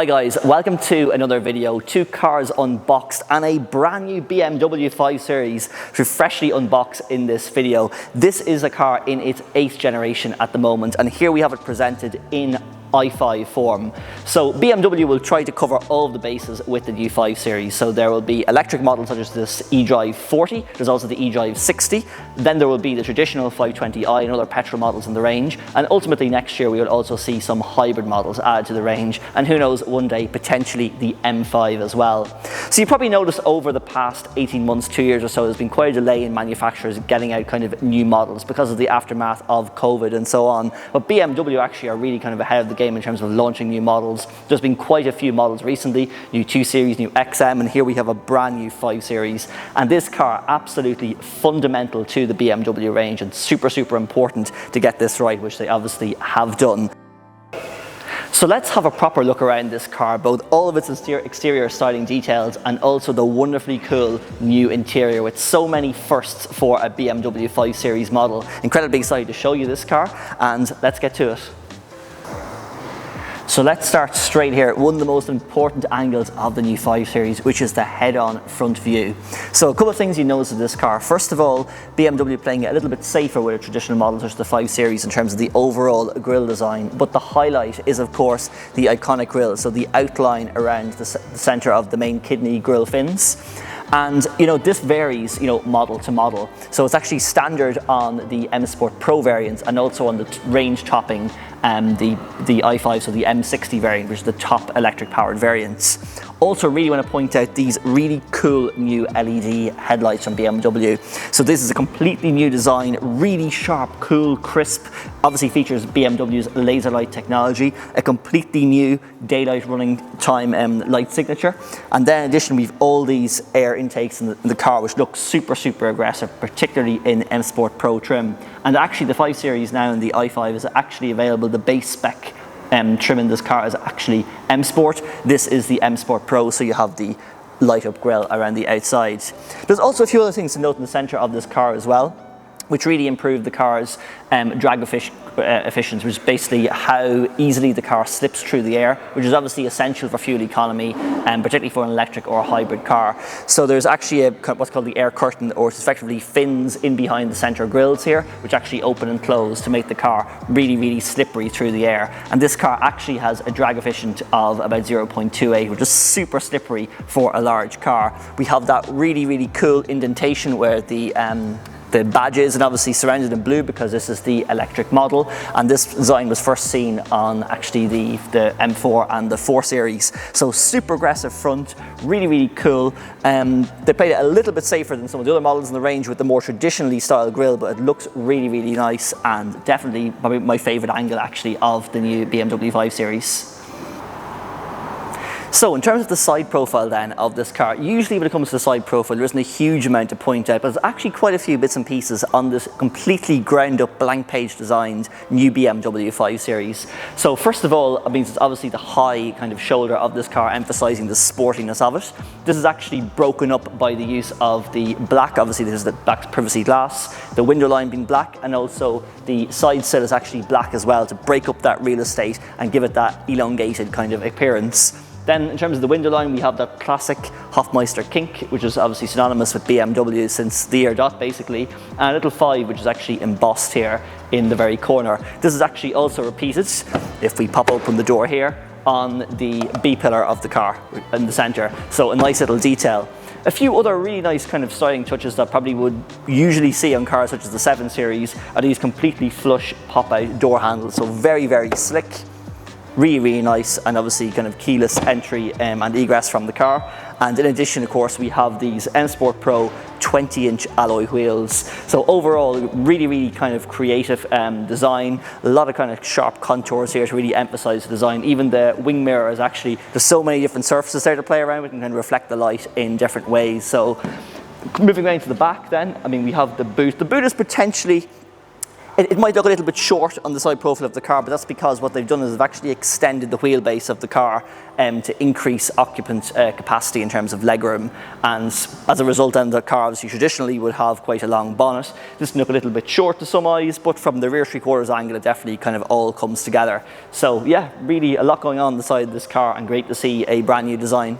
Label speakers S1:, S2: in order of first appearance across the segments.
S1: Hi guys, welcome to another video. Two cars unboxed and a brand new BMW 5 Series to freshly unbox in this video. This is a car in its 8th generation at the moment, and here we have it presented in i5 form. So BMW will try to cover all of the bases with the new 5 Series. So there will be electric models such as this eDrive40, there's also the eDrive60, then there will be the traditional 520i and other petrol models in the range, and ultimately next year we will also see some hybrid models added to the range, and who knows, one day potentially the M5 as well. So you probably noticed over the past 18 months, 2 years or so, there's been quite a delay in manufacturers getting out kind of new models because of the aftermath of COVID and so on. But BMW actually are really kind of ahead of the game in terms of launching new models. There's been quite a few models recently, new 2 Series, new XM, and here we have a brand new 5 Series. And this car, absolutely fundamental to the BMW range and super important to get this right, which they obviously have done. So let's have a proper look around this car, both all of its exterior styling details and also the wonderfully cool new interior with so many firsts for a BMW 5 Series model. Incredibly excited to show you this car, and let's get to it. So let's start straight here at one of the most important angles of the new 5 Series, which is the head-on front view. So a couple of things you notice with this car. First of all, BMW playing it a little bit safer with a traditional model such as the 5 Series in terms of the overall grille design, but the highlight is of course the iconic grille, so the outline around the centre of the main kidney grille fins. And this varies model to model. So it's actually standard on the M Sport Pro variants and also on the range topping the i5, so the M60 variant, which is the top electric powered variants. Also really want to point out these really cool new LED headlights from BMW. So this is a completely new design, really sharp, cool, crisp, obviously features BMW's laser light technology, a completely new daylight running time light signature. And then in addition, we've all these air intakes in the car, which look super aggressive, particularly in M Sport Pro trim. And actually the 5 Series now in the i5 is actually available. The base spec trim in this car is actually M Sport. This is the M Sport Pro, so you have the light up grille around the outside. There's also a few other things to note in the center of this car as well, which really improved the car's drag efficiency, which is basically how easily the car slips through the air, which is obviously essential for fuel economy, particularly for an electric or a hybrid car. So there's actually what's called the air curtain, or it's effectively fins in behind the center grills here, which actually open and close to make the car really slippery through the air. And this car actually has a drag efficient of about 0.28, which is super slippery for a large car. We have that really cool indentation where the badges, and obviously surrounded in blue because this is the electric model, and this design was first seen on actually the M4 and the 4 Series. So super aggressive front, really cool. They played it a little bit safer than some of the other models in the range with the more traditionally styled grille, but it looks really nice, and definitely probably my favorite angle actually of the new BMW 5 Series. So in terms of the side profile then of this car, usually when it comes to the side profile there isn't a huge amount to point out, but there's actually quite a few bits and pieces on this completely ground up blank page designed new BMW 5 Series. So first of all, it's obviously the high kind of shoulder of this car, emphasizing the sportiness of it. This is actually broken up by the use of the black, obviously this is the black privacy glass, the window line being black, and also the side sill is actually black as well to break up that real estate and give it that elongated kind of appearance. Then in terms of the window line, we have that classic Hofmeister kink, which is obviously synonymous with BMW since the year dot basically, and a little 5 which is actually embossed here in the very corner. This is actually also repeated, if we pop open the door here, on the B pillar of the car in the center. So a nice little detail. A few other really nice kind of styling touches that probably would usually see on cars such as the 7 Series are these completely flush pop-out door handles, so very slick. Really nice, and obviously kind of keyless entry and egress from the car. And in addition, of course, we have these M Sport Pro 20-inch alloy wheels. So overall, really kind of creative design. A lot of kind of sharp contours here to really emphasize the design. Even the wing mirror is actually, there's so many different surfaces there to play around with and kind of reflect the light in different ways. So moving around to the back then, we have the boot. The boot is potentially It might look a little bit short on the side profile of the car, but that's because what they've done is they've actually extended the wheelbase of the car to increase occupant capacity in terms of legroom, and as a result then the car obviously traditionally would have quite a long bonnet. This can look a little bit short to some eyes, but from the rear 3/4 angle it definitely kind of all comes together. So yeah, really a lot going on the side of this car, and great to see a brand new design.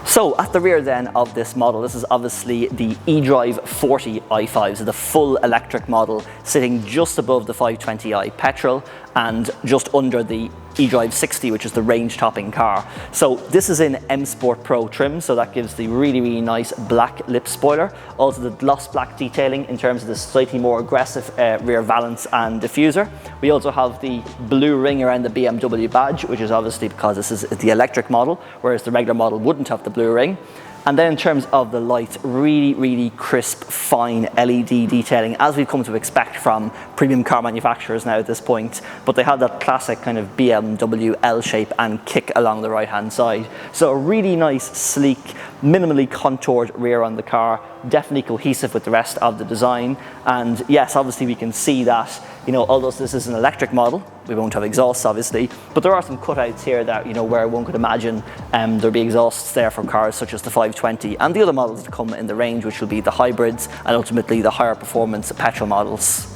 S1: So at the rear then of this model, this is obviously the eDrive40 i5, so the full electric model, sitting just above the 520i petrol and just under the eDrive60, which is the range topping car. So this is in M Sport Pro trim, so that gives the really nice black lip spoiler. Also the gloss black detailing in terms of the slightly more aggressive rear valance and diffuser. We also have the blue ring around the BMW badge, which is obviously because this is the electric model, whereas the regular model wouldn't have the blue ring. And then in terms of the lights, really crisp, fine LED detailing, as we've come to expect from premium car manufacturers now at this point. But they have that classic kind of BMW L shape and kick along the right-hand side. So a really nice, sleek, minimally contoured rear on the car, definitely cohesive with the rest of the design. And yes, obviously we can see that, you know, although this is an electric model, we won't have exhausts obviously, but there are some cutouts here that, you know, where one could imagine there'd be exhausts there for cars such as the 520 and the other models that come in the range, which will be the hybrids and ultimately the higher performance petrol models.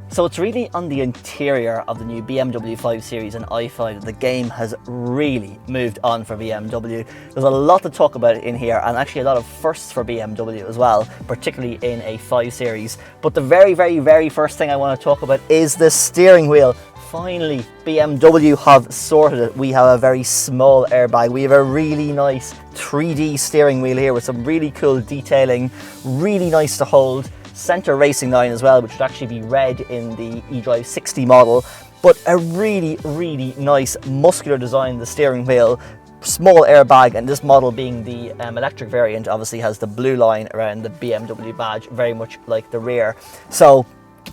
S1: So it's really on the interior of the new BMW 5 Series and i5 that the game has really moved on for BMW. There's a lot to talk about in here, and actually a lot of firsts for BMW as well, particularly in a 5 Series. But the very first thing I want to talk about is the steering wheel. Finally, BMW have sorted it. We have a very small airbag. We have a really nice 3D steering wheel here with some really cool detailing, really nice to hold. Center racing line as well, which would actually be red in the eDrive60 model, but a really nice muscular design, the steering wheel, small airbag, and this model being the electric variant obviously has the blue line around the BMW badge, very much like the rear. So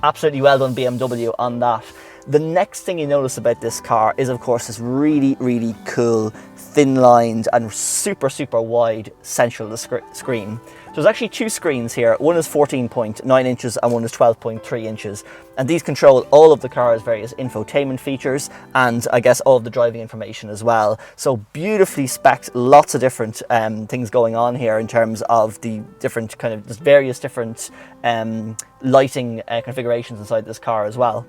S1: absolutely well done BMW on that. The next thing you notice about this car is of course this really cool, thin lined and super wide central screen. So there's actually two screens here. One is 14.9 inches and one is 12.3 inches. And these control all of the car's various infotainment features and I guess all of the driving information as well. So beautifully spec'd, lots of different things going on here in terms of the different kind of, there's various different lighting configurations inside this car as well.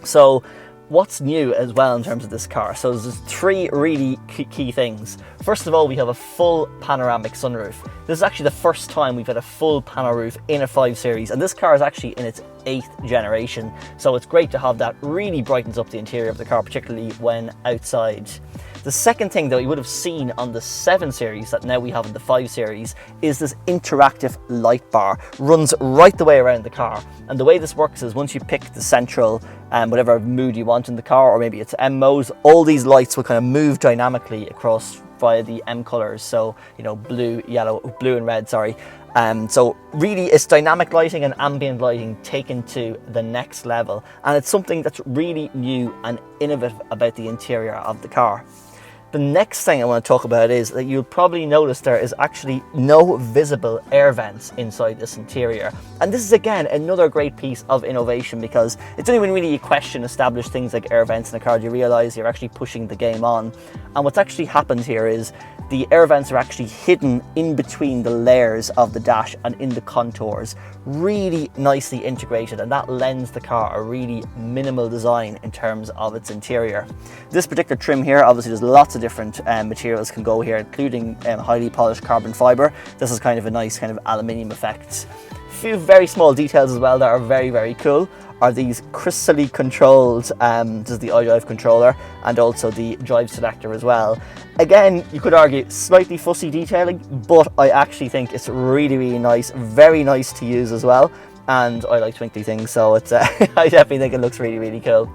S1: So what's new as well in terms of this car? So there's three really key things. First of all, we have a full panoramic sunroof. This is actually the first time we've had a full panel roof in a 5 Series, and this car is actually in its 8th generation. So it's great to have that. Really brightens up the interior of the car, particularly when outside. The second thing that we would have seen on the 7 Series that now we have in the 5 Series is this interactive light bar. Runs right the way around the car. And the way this works is once you pick the central whatever mood you want in the car, or maybe it's M modes, all these lights will kind of move dynamically across via the M colors. So, you know, blue, yellow, blue and red, sorry. So really it's dynamic lighting and ambient lighting taken to the next level. And it's something that's really new and innovative about the interior of the car. The next thing I want to talk about is that you'll probably notice there is actually no visible air vents inside this interior. And this is again another great piece of innovation, because it's only when really you question established things like air vents in a car do you realise you're actually pushing the game on. And what's actually happened here is the air vents are actually hidden in between the layers of the dash and in the contours. Really nicely integrated, and that lends the car a really minimal design in terms of its interior. This particular trim here, obviously there's lots of different materials can go here, including highly polished carbon fibre. This is kind of a nice kind of aluminium effect. A few very small details as well that are very cool are these crystally controlled, this is the iDrive controller and also the drive selector as well. Again, you could argue slightly fussy detailing, but I actually think it's really nice, very nice to use as well. And I like twinkly things, so it's I definitely think it looks really cool.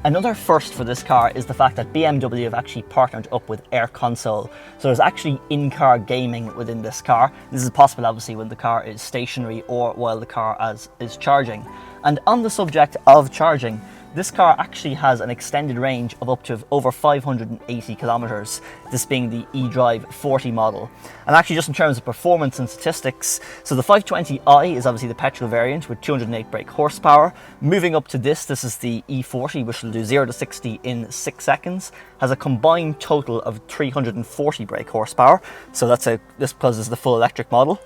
S1: Another first for this car is the fact that BMW have actually partnered up with AirConsole. So there's actually in-car gaming within this car. This is possible obviously when the car is stationary or while the car is charging. And on the subject of charging, This car actually has an extended range of up to over 580 kilometers, this being the eDrive40 model. And actually, just in terms of performance and statistics, so the 520i is obviously the petrol variant with 208 brake horsepower. Moving up to this is the E40, which will do 0 to 60 in 6 seconds, has a combined total of 340 brake horsepower. So this because it's the full electric model.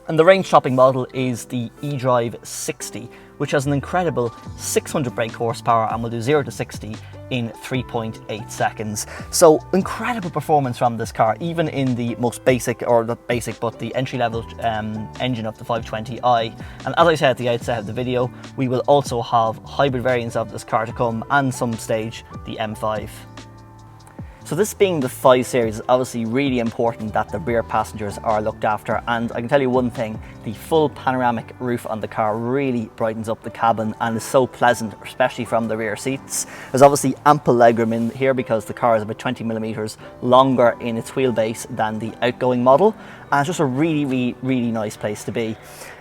S1: And the range-topping model is the eDrive40, which has an incredible 600 brake horsepower and will do 0 to 60 in 3.8 seconds. So incredible performance from this car, even in the most basic, or not basic, but the entry-level engine of the 520i. And as I said at the outset of the video, we will also have hybrid variants of this car to come, and some stage the M5. So this being the 5 Series, it's obviously really important that the rear passengers are looked after, and I can tell you one thing, the full panoramic roof on the car really brightens up the cabin and is so pleasant, especially from the rear seats. There's obviously ample legroom in here because the car is about 20 millimeters longer in its wheelbase than the outgoing model, and it's just a really nice place to be.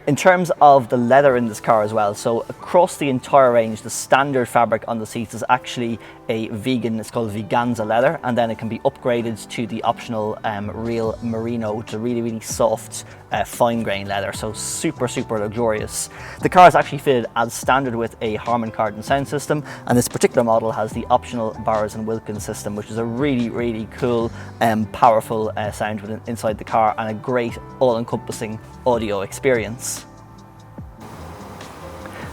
S1: In terms of the leather in this car as well, so across the entire range, the standard fabric on the seats is actually a vegan, it's called Veganza leather, and then it can be upgraded to the optional real merino, which is a really soft, fine grain leather, so super luxurious. The car is actually fitted as standard with a Harman Kardon sound system, and this particular model has the optional Bowers & Wilkins system, which is a really cool, powerful sound inside the car, and a great all-encompassing audio experience.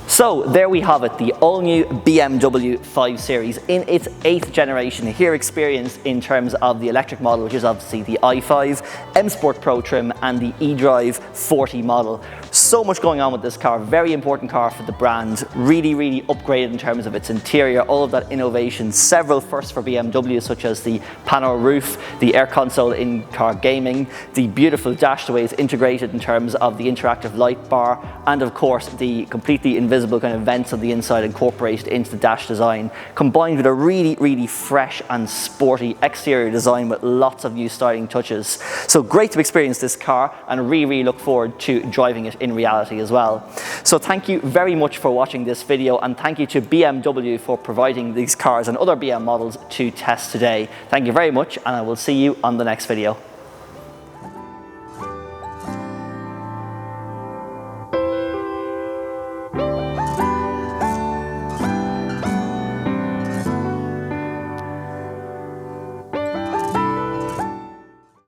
S1: So there we have it, the all-new BMW 5 Series in its 8th generation here experienced in terms of the electric model, which is obviously the i5, M Sport Pro trim and the eDrive40 model. So much going on with this car, very important car for the brand, really upgraded in terms of its interior, all of that innovation, several firsts for BMW such as the panoramic roof, the AirConsole in-car gaming, the beautiful dash the way it's integrated in terms of the interactive light bar, and of course the completely invisible kind of vents on the inside incorporated into the dash design, combined with a really fresh and sporty exterior design with lots of new styling touches. So great to experience this car, and really look forward to driving it in reality as well. So thank you very much for watching this video, and thank you to BMW for providing these cars and other BM models to test today. Thank you very much, and I will see you on the next video.